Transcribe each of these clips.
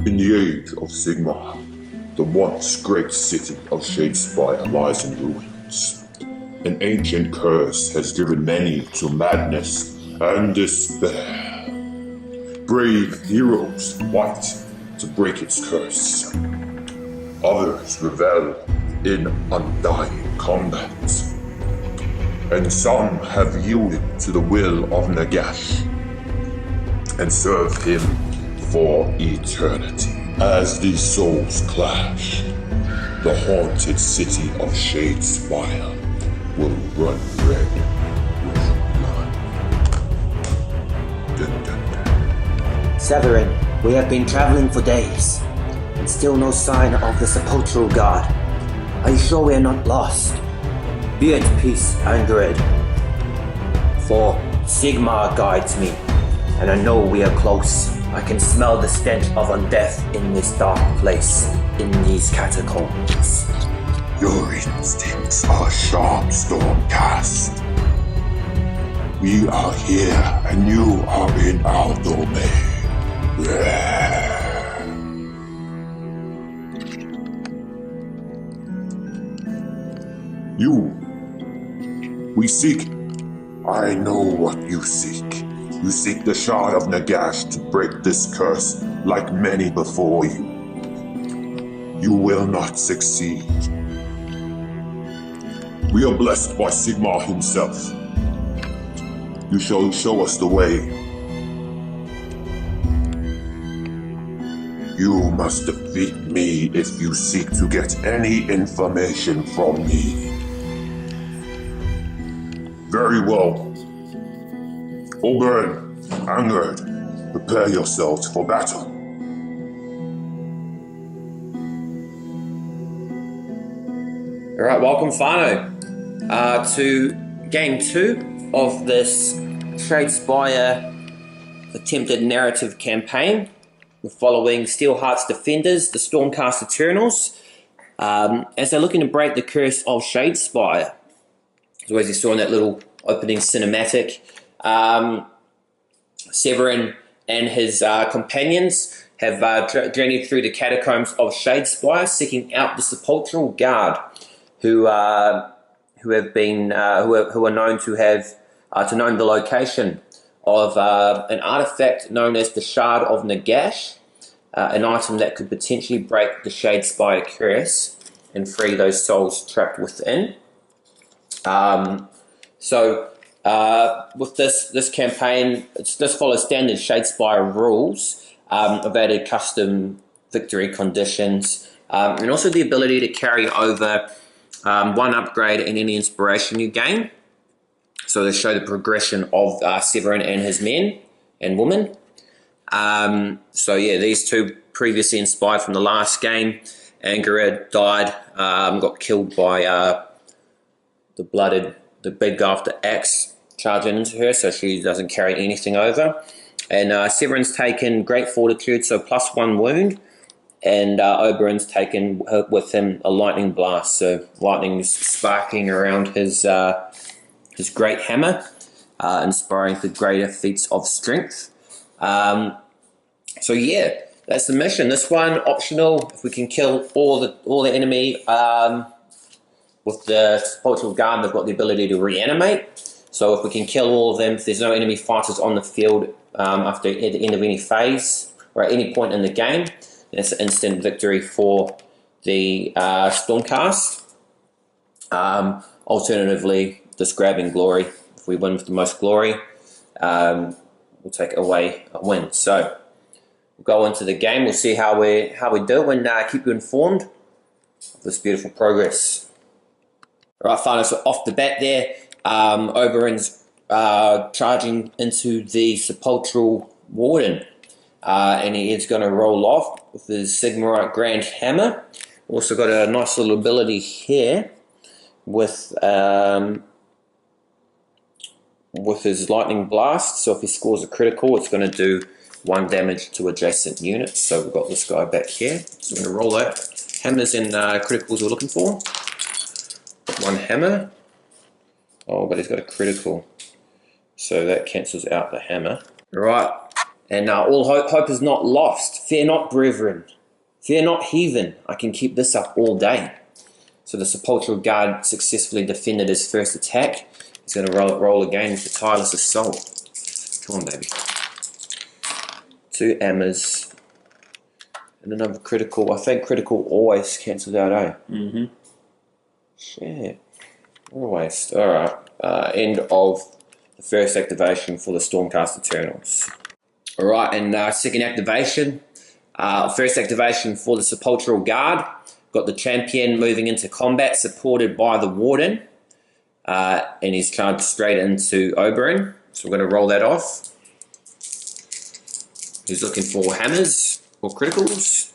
In the age of Sigmar, the once great city of Shadespire lies in ruins. An ancient curse has driven many to madness and despair. Brave heroes fight to break its curse. Others revel in undying combat. And some have yielded to the will of Nagash and serve him for eternity. As these souls clash, the haunted city of Shadespire will run red with blood. Dun, dun, dun. Severin, we have been traveling for days, and still no sign of the Sepulchural Guard. Are you sure we are not lost? Be at peace, Angrid, for Sigmar guides me, and I know we are close. I can smell the stench of undeath in this dark place, in these catacombs. Your instincts are sharp, Stormcast. We are here, and you are in our domain. We seek. I know what you seek. You seek the Shard of Nagash to break this curse like many before you. You will not succeed. We are blessed by Sigmar himself. You shall show us the way. You must defeat me if you seek to get any information from me. Very well. Oberon, Angerd, prepare yourselves for battle. Alright, welcome Fano to game 2 of this Shadespire attempted narrative campaign. We're following Steelheart's defenders, the Stormcast Eternals, as they're looking to break the curse of Shadespire. So as you saw in that little opening cinematic, Severin and his companions have journeyed through the Catacombs of Shadespire, seeking out the Sepulchural Guard, who are known to have known the location of an artifact known as the Shard of Nagash, an item that could potentially break the Shadespire curse and free those souls trapped within. With this campaign, this follows standard Shadespire rules. I've added custom victory conditions, and also the ability to carry over one upgrade and any inspiration you gain. So they show the progression of Severin and his men and women. These two previously inspired from the last game. Angrid died, got killed by the big after axe charging into her, so she doesn't carry anything over. And Severin's taken great fortitude, so +1 wound, and Oberon's taken with him a lightning blast, so lightning is sparking around his great hammer, inspiring for greater feats of strength. That's the mission. This one optional. If we can kill all the enemy with the Sepulchural Guard, they've got the ability to reanimate. So if we can kill all of them, if there's no enemy fighters on the field at the end of any phase or at any point in the game, it's an instant victory for the Stormcast. Alternatively, just grabbing glory. If we win with the most glory, we'll take away a win. So we'll go into the game. We'll see how we do and keep you informed of this beautiful progress. All right, fine. So off the bat there, Oberon's charging into the Sepulchral Warden, and he is going to roll off with his Sigmarite Grand Hammer. Also got a nice little ability here with his Lightning Blast. So if he scores a critical, it's going to do 1 damage to adjacent units. So we've got this guy back here. So we're going to roll that. Hammers and criticals we're looking for. 1 hammer. Oh, but he's got a critical, so that cancels out the hammer. Right, And all hope is not lost. Fear not, brethren. Fear not, heathen. I can keep this up all day. So the Sepulchural Guard successfully defended his first attack. He's going to roll again with the Tireless Assault. Come on, baby. 2 hammers. And another critical. I think critical always cancels out, eh? Mm-hmm. Shit. Always. Alright. End of the first activation for the Stormcast Eternals. Alright, and second activation. First activation for the Sepulchural Guard. Got the champion moving into combat, supported by the Warden. And he's charged straight into Oberyn. So we're going to roll that off. He's looking for hammers or criticals.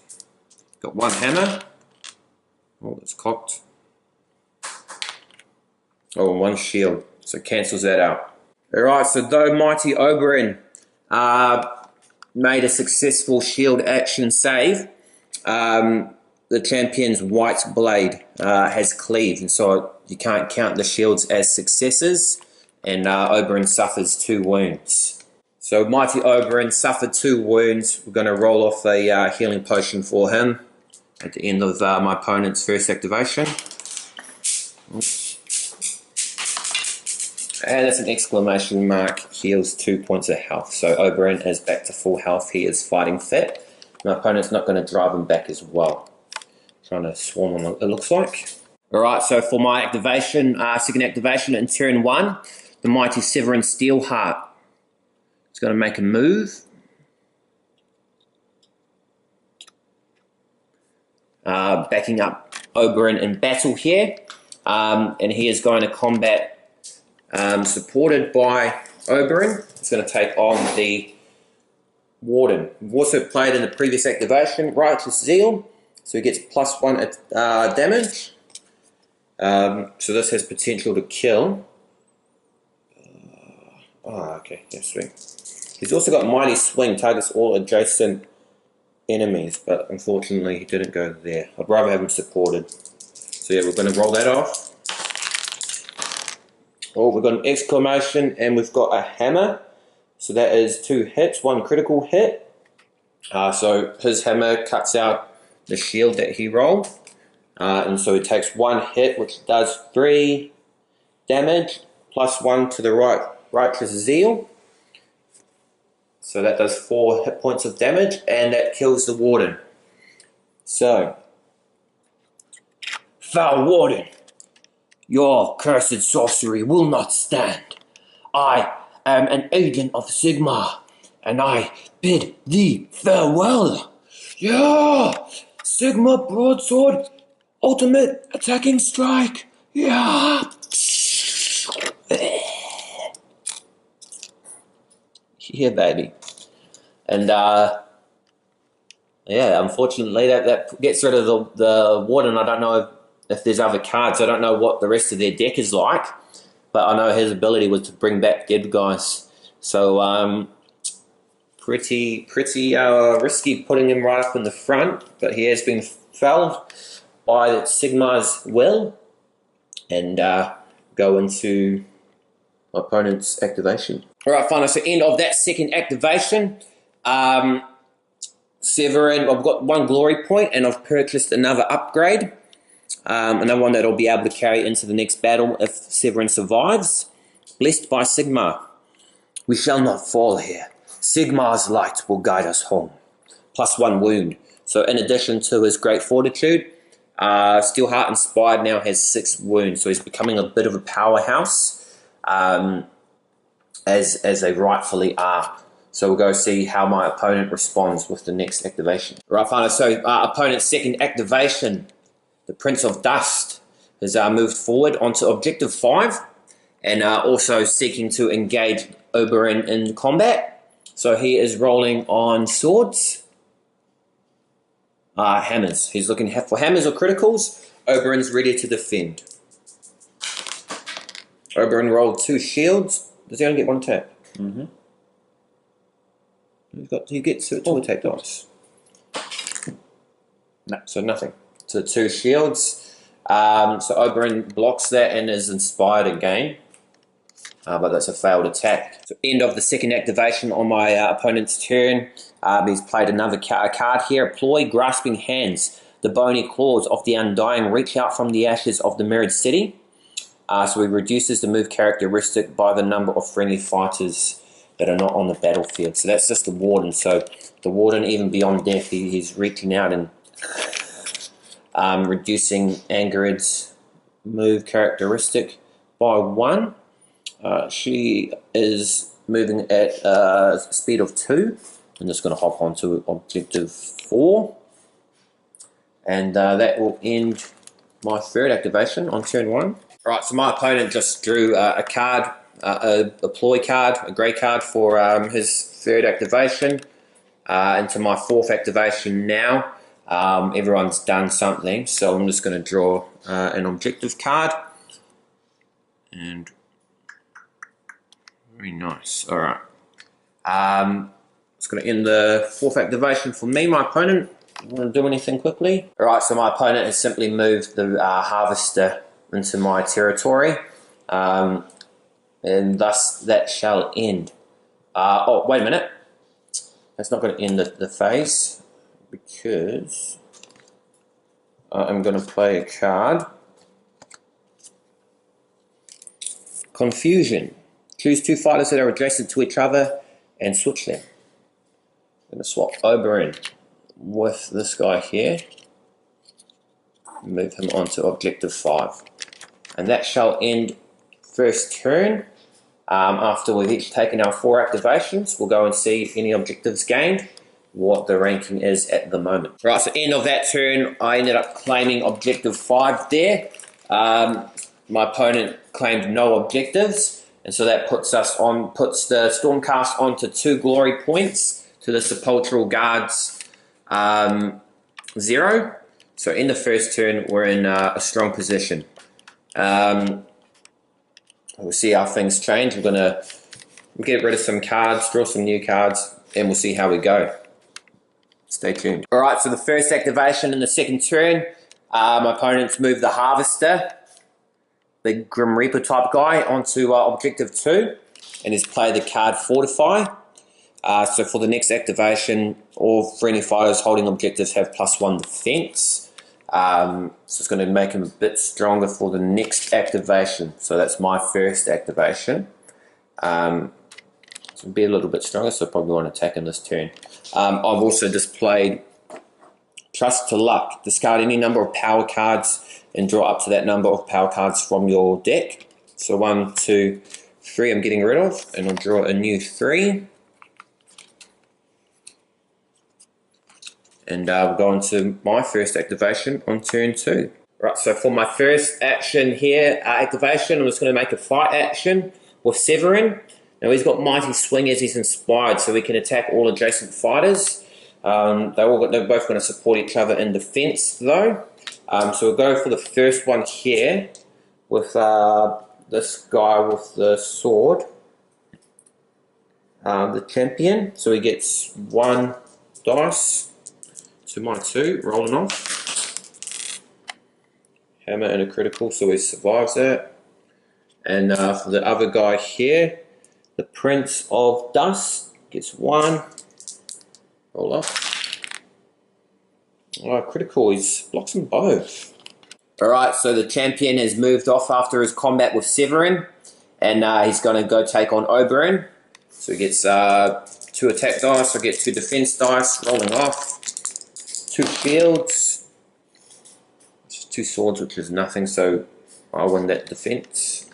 Got 1 hammer. Oh, it's cocked. Oh, and 1 shield. So cancels that out. Alright, so though Mighty Oberyn made a successful shield action save, the champion's white blade has cleaved, and so you can't count the shields as successes, and Oberyn suffers 2 wounds. So Mighty Oberyn suffered 2 wounds. We're going to roll off a healing potion for him at the end of my opponent's first activation. And it's an exclamation mark, heals 2 points of health. So Oberyn is back to full health. He is fighting fit. My opponent's not going to drive him back as well. Trying to swarm him, it looks like. Alright, so for my activation, second activation in turn 1, the mighty Severin Steelheart is going to make a move. Backing up Oberyn in battle here. And he is going to combat supported by Oberyn. He's going to take on the Warden. We've also played in the previous activation, Righteous Zeal, so he gets +1 damage. So this has potential to kill. Okay, yeah, sweet. He's also got Mighty Swing, targets all adjacent enemies, but unfortunately he didn't go there. I'd rather have him supported. So yeah, we're going to roll that off. Oh, we've got an exclamation and we've got a hammer. So that is 2 hits, 1 critical hit. So his hammer cuts out the shield that he rolled. And so he takes 1 hit, which does 3 damage, +1 to the Righteous Zeal. So that does 4 hit points of damage, and that kills the Warden. So, foul Warden, your cursed sorcery will not stand. I am an agent of Sigmar, and I bid thee farewell. Yeah! Sigmar broadsword, ultimate attacking strike. Yeah! Yeah, baby. And, yeah, unfortunately, that gets rid of the Warden. I don't know if there's other cards. I don't know what the rest of their deck is like, but I know his ability was to bring back dead guys. So, pretty risky putting him right up in the front, but he has been felled by Sigmar's will, and go into my opponent's activation. Alright, fine, so end of that second activation. Severin, I've got 1 glory point, and I've purchased another upgrade. Another one that I'll be able to carry into the next battle if Severin survives. Blessed by Sigmar. We shall not fall here. Sigmar's light will guide us home. +1 wound. So in addition to his great fortitude, Steelheart Inspired now has 6 wounds. So he's becoming a bit of a powerhouse, as they rightfully are. So we'll go see how my opponent responds with the next activation. Right, fine. So opponent's second activation, the Prince of Dust, has moved forward onto Objective 5, and also seeking to engage Oberyn in combat. So he is rolling on swords, hammers. He's looking for hammers or criticals. Oberyn's ready to defend. Oberyn rolled 2 shields. Does he only get 1 attack? Mm-hmm. He gets 2 attack dice. No, so nothing. So 2 shields. So Oberyn blocks that and is inspired again. but that's a failed attack. So end of the second activation on my opponent's turn. He's played another card here. Ploy Grasping Hands. The bony claws of the Undying reach out from the ashes of the mirrored city. So he reduces the move characteristic by the number of friendly fighters that are not on the battlefield. So that's just the Warden. So the Warden, even beyond death, he's reaching out and reducing Angered's move characteristic by 1. She is moving at a speed of 2. I'm just going to hop onto objective 4. And that will end my third activation on turn 1. Right, so my opponent just drew a card, a ploy card, a grey card for his third activation. Into my fourth activation now. Everyone's done something, so I'm just going to draw an objective card. And very nice. All right. It's going to end the fourth activation for me, my opponent. Want to do anything quickly? All right, so my opponent has simply moved the Harvester into my territory, and thus that shall end. Oh, wait a minute. That's not going to end the phase, because I'm going to play a card. Confusion. Choose 2 fighters that are adjacent to each other and switch them. I'm going to swap Oberyn with this guy here. Move him onto objective 5. And that shall end first turn. After we've each taken our 4 activations, we'll go and see if any objectives gained, what the ranking is at the moment. Right, so end of that turn, I ended up claiming objective 5 there. My opponent claimed no objectives, and so that puts the Stormcast onto 2 glory points to the Sepulchural Guard's 0. So in the first turn, we're in a strong position. We'll see how things change. We're going to get rid of some cards, draw some new cards, and we'll see how we go. Stay tuned. All right, so the first activation in the second turn, my opponent's moved the Harvester, the Grim Reaper type guy, onto objective 2, and he's played the card Fortify. So for the next activation, all friendly fighters holding objectives have +1 defense. So it's going to make him a bit stronger for the next activation. So that's my first activation. So be a little bit stronger, so I probably want to attack in this turn. I've also displayed Trust to Luck. Discard any number of power cards and draw up to that number of power cards from your deck. So 1, 2, 3 I'm getting rid of, and I'll draw a new 3. And we'll go on to my first activation on turn 2. Right, so for my first action here, activation, I'm just going to make a fight action with Severin. Now he's got Mighty Swing as he's inspired, so we can attack all adjacent fighters. They're both going to support each other in defense though. So we'll go for the first one here with this guy with the sword. The champion, so he gets 1 dice. To my 2, rolling off. Hammer and a critical, so he survives that. And for the other guy here, the Prince of Dust gets 1. Roll off. Oh, critical, he blocks them both. Alright, so the champion has moved off after his combat with Severin, and he's going to go take on Oberyn. So he gets 2 attack dice, I get 2 defense dice, rolling off. 2 shields, just 2 swords, which is nothing, so I win that defense.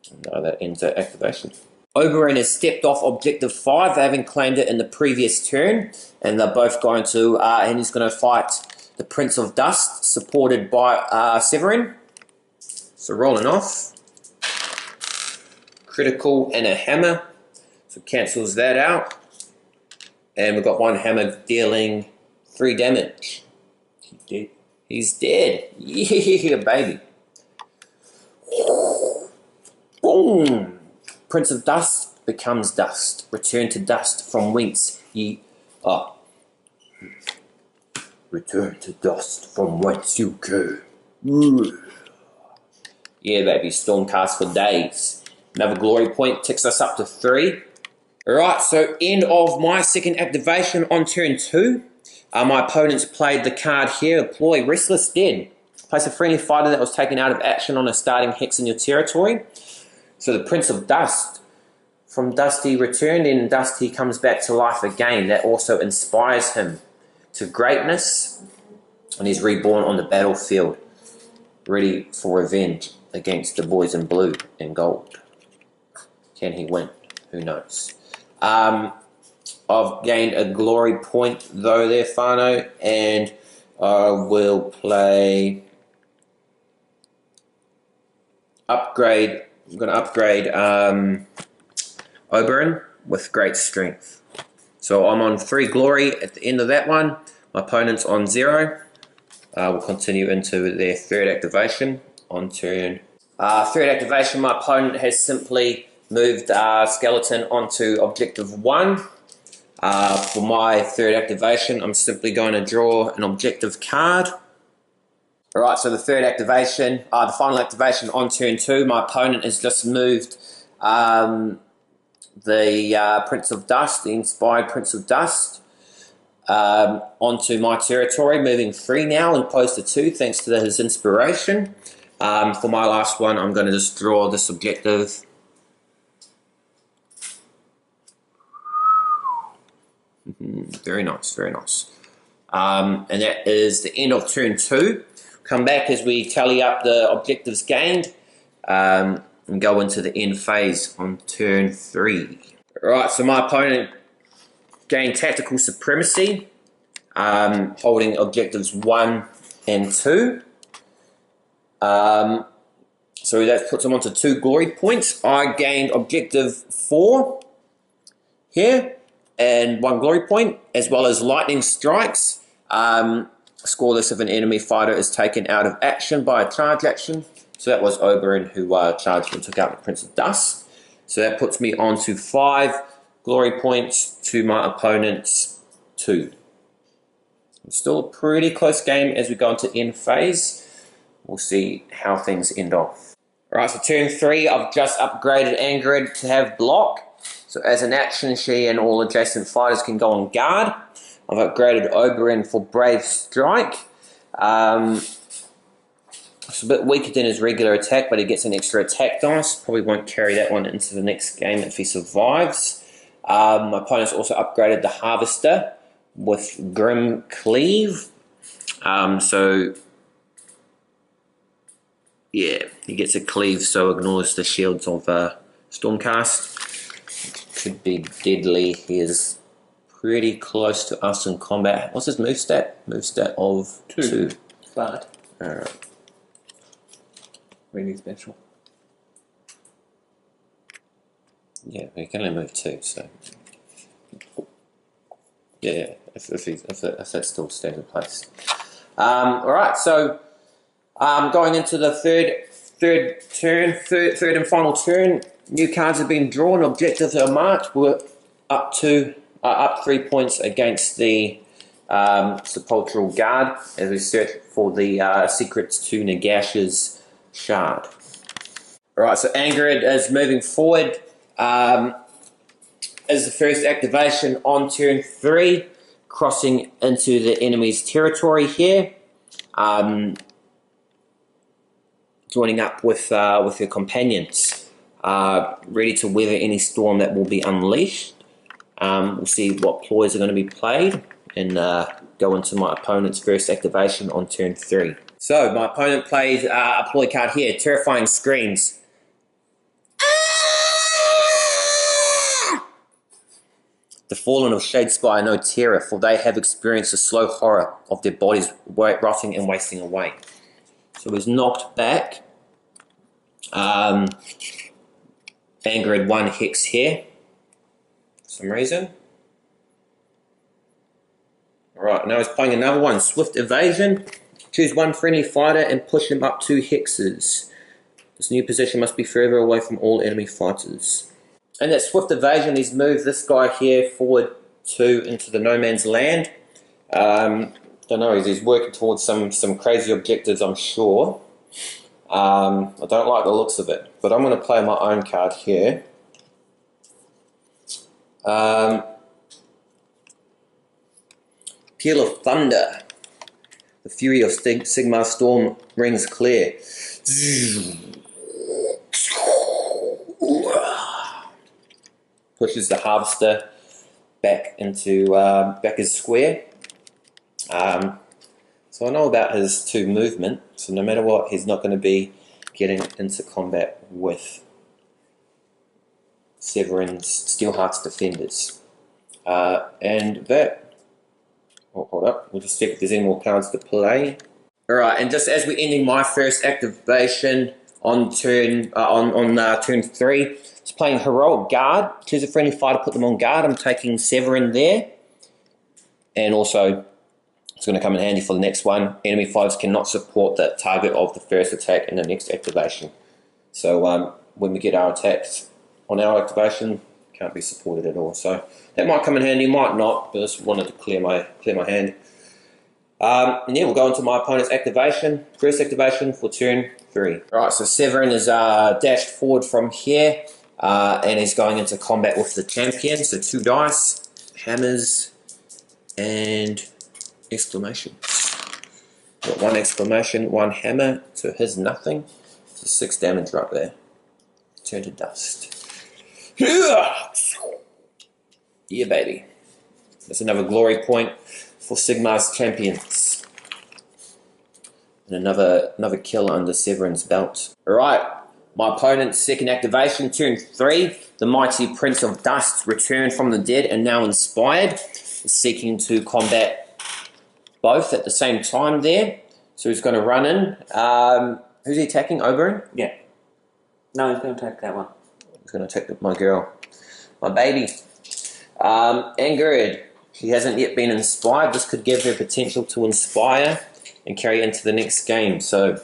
And that ends that activation. Oberyn has stepped off objective 5, having claimed it in the previous turn, and they're both going to, and he's going to fight the Prince of Dust, supported by Severin. So rolling off. Critical and a hammer, so cancels that out. And we've got 1 hammer dealing 3 damage. He's dead. He's dead. Yeah, baby. Boom. Prince of Dust becomes dust. Return to dust from whence ye are. Return to dust from whence you came. Yeah, baby. Stormcast for days. Another glory point takes us up to 3. Alright, so end of my second activation on turn 2. My opponents played the card here, Employ Restless Dead. Place a friendly fighter that was taken out of action on a starting hex in your territory. So the Prince of Dust. From dust he returned, in dust he comes back to life again. That also inspires him to greatness. And he's reborn on the battlefield, ready for revenge against the boys in blue and gold. Can he win? Who knows? I've gained a glory point though there, Fano, and I will play upgrade. I'm going to upgrade Oberon with great strength. So I'm on 3 glory at the end of that one. My opponent's on 0. We'll continue into their third activation on turn. Third activation, my opponent has simply moved Skeleton onto objective 1. For my third activation, I'm simply going to draw an objective card. Alright, so the third activation, the final activation on turn 2, my opponent has just moved the Prince of Dust, the inspired Prince of Dust, onto my territory, moving 3 now as opposed to 2 thanks to his inspiration. For my last one, I'm going to just draw this objective. Very nice, very nice. And that is the end of turn 2. Come back as we tally up the objectives gained and go into the end phase on turn 3. Alright, so my opponent gained tactical supremacy, holding objectives 1 and 2. So that puts him onto 2 glory points. I gained objective 4 here and 1 glory point, as well as lightning strikes. Scoreless if an enemy fighter is taken out of action by a charge action. So that was Oberon who charged and took out the Prince of Dust. So that puts me on to 5 glory points to my opponent's 2. Still a pretty close game as we go into end phase. We'll see how things end off. Alright, so turn 3, I've just upgraded Angrid to have block. So as an action, she and all adjacent fighters can go on guard. I've upgraded Oberon for Brave Strike. It's a bit weaker than his regular attack, but he gets an extra attack dice. Probably won't carry that one into the next game if he survives. My opponent's also upgraded the Harvester with Grim Cleave. So, yeah, he gets a cleave, so ignores the shields of Stormcast. Could be deadly. He is pretty close to us in combat. What's his move stat? Move stat of 2. Bad. Alright. Really special. Yeah, he can only move 2, so. Yeah, if that still stays in place. Alright, so going into the third and final turn, new cards have been drawn, objectives are marked. We're up 3 points against the Sepulchural Guard as we search for the secrets to Nagash's Shard. Alright, so Angrid is moving forward as the first activation on turn 3, crossing into the enemy's territory here. Joining up with your companions, ready to weather any storm that will be unleashed. We'll see what ploys are going to be played and go into my opponent's first activation on turn 3. So my opponent plays a ploy card here, Terrifying Screams. The fallen of Shadespire know terror, for they have experienced the slow horror of their bodies rotting and wasting away. So he's knocked back. Angrid 1 hex here for some reason. Alright, now he's playing another one, Swift Evasion. Choose 1 friendly fighter and push him up 2 hexes. This new position must be further away from all enemy fighters. And that Swift Evasion, he's moved this guy here forward into the no man's land. Don't know, he's working towards some crazy objectives, I'm sure. I don't like the looks of it, but I'm going to play my own card here. Peal of Thunder. The fury of Sigmar's storm rings clear. Pushes the harvester back into back his square. So I know about his 2 movement, so no matter what, he's not going to be getting into combat with Severin Steelheart's defenders. And that... Oh, hold up, we'll just check if there's any more cards to play. Alright, and just as we're ending my first activation on turn turn 3, it's playing Heroic Guard. Choose a friendly fighter, put them on guard. I'm taking Severin there. And also, it's going to come in handy for the next one. Enemy fighters cannot support the target of the first attack in the next activation. So when we get our attacks on our activation, can't be supported at all. So that might come in handy, might not, but I just wanted to clear my hand. And yeah, we'll go into my opponent's activation. First activation for turn 3. Alright, so Severin is dashed forward from here, and he's going into combat with the champion. So 2 dice, hammers, and exclamation. Got 1 exclamation, 1 hammer to his nothing. So 6 damage right there. Turn to dust. Yeah, baby. That's another glory point for Sigmar's champions. And another kill under Severin's belt. Alright, my opponent's second activation, turn 3. The mighty Prince of Dust returned from the dead and now inspired. Is seeking to combat both at the same time there. So he's going to run in. Who's he attacking? Oberon? Yeah. No, he's going to take that one. He's going to take my girl. My baby. Ingrid. She hasn't yet been inspired. This could give her potential to inspire and carry into the next game. So,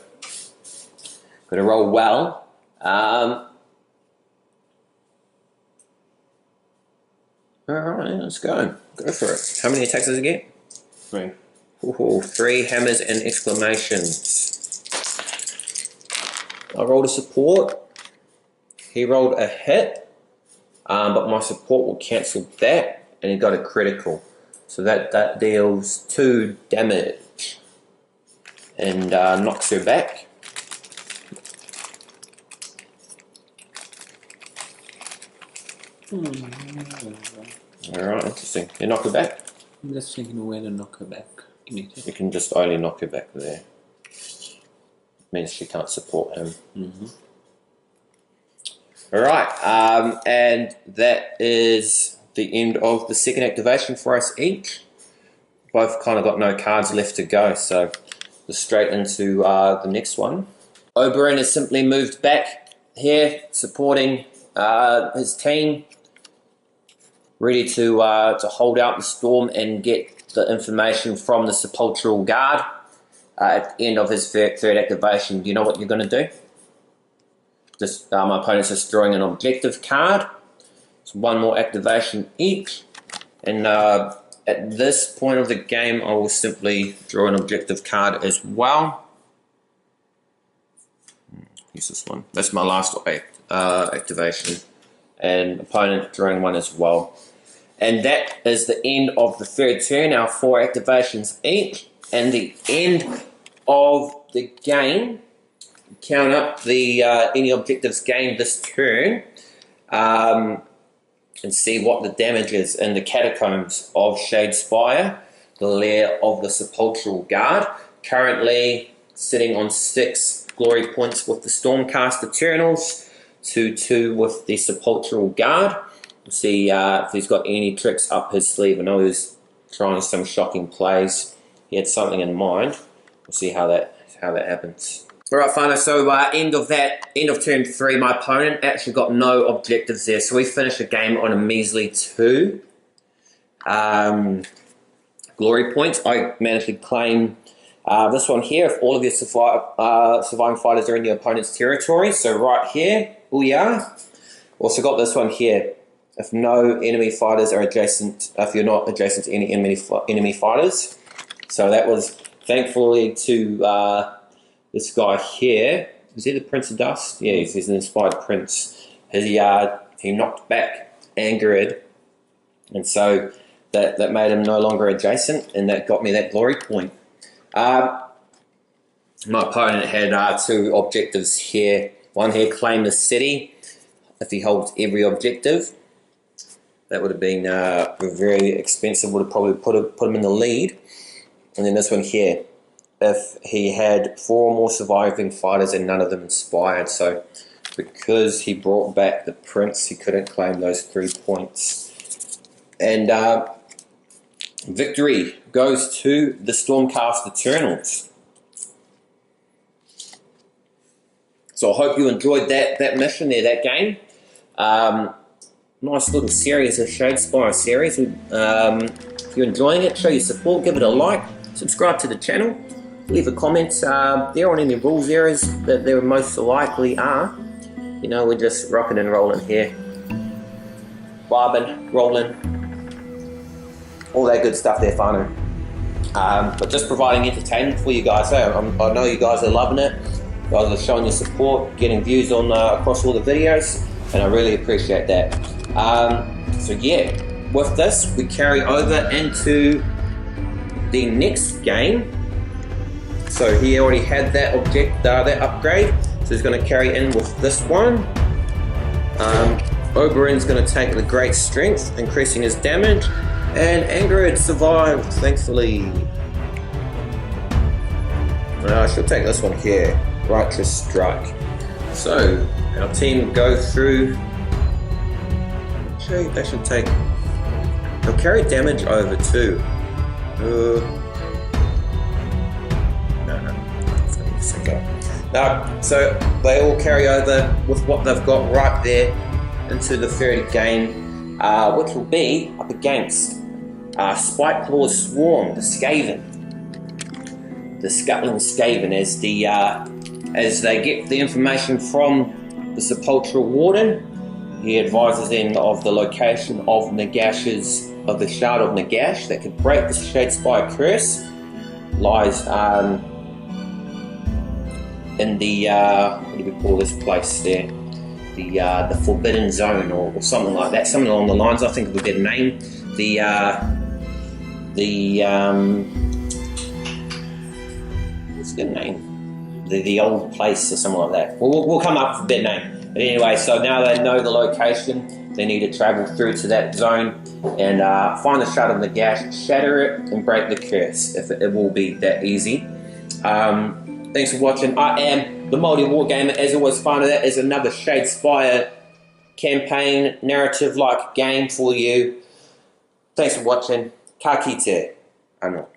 got to roll well. Alright, let's go. Go for it. How many attacks does he get? 3. Ooh, 3 hammers and exclamations. I rolled a support. He rolled a hit, but my support will cancel that, and he got a critical. So that deals 2 damage and knocks her back. Alright, interesting. You knock her back? I'm just thinking a way to knock her back. You can just only knock her back there. Means she can't support him. Alright, and that is the end of the second activation for us each. Both kind of got no cards left to go, so just straight into the next one. Oberon has simply moved back here, supporting his team, ready to hold out the storm and get the information from the Sepulchural Guard at the end of his third activation. Do you know what you're going to do? Just my opponent's just drawing an objective card. It's 1 more activation each, and at this point of the game, I will simply draw an objective card as well. Use this one. That's my last activation, and opponent drawing 1 as well. And that is the end of the third turn, our 4 activations each, and the end of the game. Count up the any objectives gained this turn, and see what the damage is in the Catacombs of Shadespire, the lair of the Sepulchural Guard. Currently sitting on 6 glory points with the Stormcast Eternals, 2 with the Sepulchural Guard. We'll see if he's got any tricks up his sleeve. I know he's trying some shocking plays. He had something in mind. We'll see how that happens. Alright, Whānau, so end of turn 3, my opponent actually got no objectives there, so we finished the game on a measly 2 glory points. I managed to claim this one here, if all of your surviving fighters are in your opponent's territory, so right here, booyah. Also got this one here, if no enemy fighters are adjacent, if you're not adjacent to any enemy fighters. So that was thankfully to this guy here, is he the Prince of Dust? Yeah, he's an inspired prince. He knocked back Angrid, and so that made him no longer adjacent, and that got me that glory point. My opponent had 2 objectives here. One here, claim the city. If he holds every objective, that would have been very expensive. Would have probably put him in the lead. And then this one here, if he had 4 or more surviving fighters and none of them inspired. So because he brought back the prince, he couldn't claim those 3 points. And victory goes to the Stormcast Eternals. So I hope you enjoyed that mission there, that game. Nice little series, a Shadespire series. If you're enjoying it, show your support, give it a like, subscribe to the channel, leave a comment there on any rules areas that there most likely are. You know, we're just rocking and rolling here. Vibing, rolling, all that good stuff there, Fano. But just providing entertainment for you guys. I know you guys are loving it. You guys are showing your support, getting views on across all the videos, and I really appreciate that. So yeah, with this we carry over into the next game. So he already had that that upgrade, so he's going to carry in with this one. Oberyn's going to take the great strength, increasing his damage, and Angrid survived, thankfully. She'll take this one here, Righteous Strike. So our team go through. Actually, they should take. They'll carry damage over too. No, so they all carry over with what they've got right there into the third game, which will be up against Spikeclaw's Swarm, the Skaven. The Scuttling Skaven, as they get the information from the Sepulchural Warden. He advises them of the location of the Shard of Nagash that could break the Shadespire curse. Lies in the what do we call this place there? The Forbidden Zone or something like that. Something along the lines. I think of a better name. What's the name? The old place or something like that. We'll come up with a better name. But anyway, so now they know the location. They need to travel through to that zone and find the Shard of Nagash, shatter it, and break the curse. If it will be that easy. Thanks for watching. I am the maoriwargamer. As always, that is another Shadespire campaign, narrative-like game for you. Thanks for watching. Ka kite. Anō.